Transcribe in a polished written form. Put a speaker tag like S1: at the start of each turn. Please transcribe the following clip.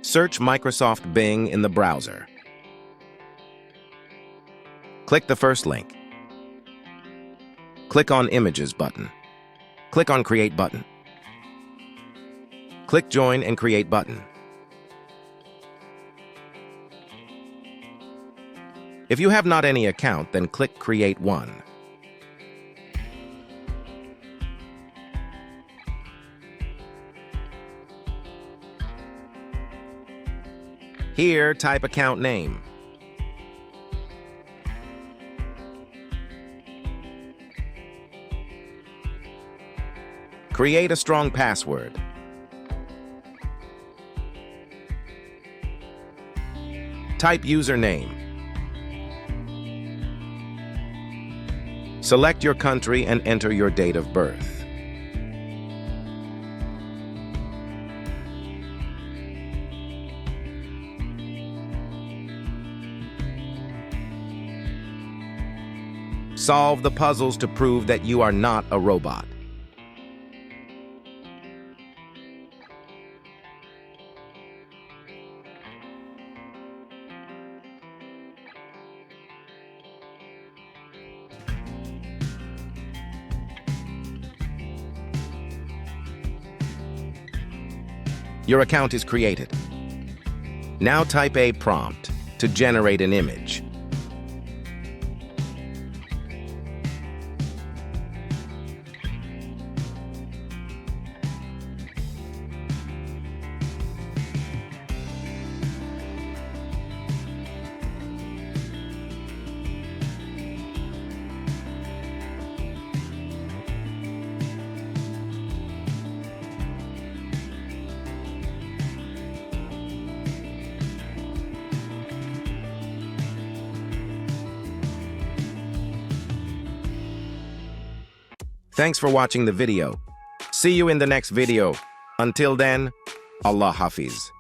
S1: Search Microsoft Bing in the browser. Click the first link. Click on Images button. Click on Create button. Click Join and Create button. If you have not any account, then click Create One. Here, type account name. Create a strong password. Type username. Select your country and enter your date of birth. Solve the puzzles to prove that you are not a robot. Your account is created. Now type a prompt to generate an image. Thanks for watching the video. See you in the next video. Until then, Allah Hafiz.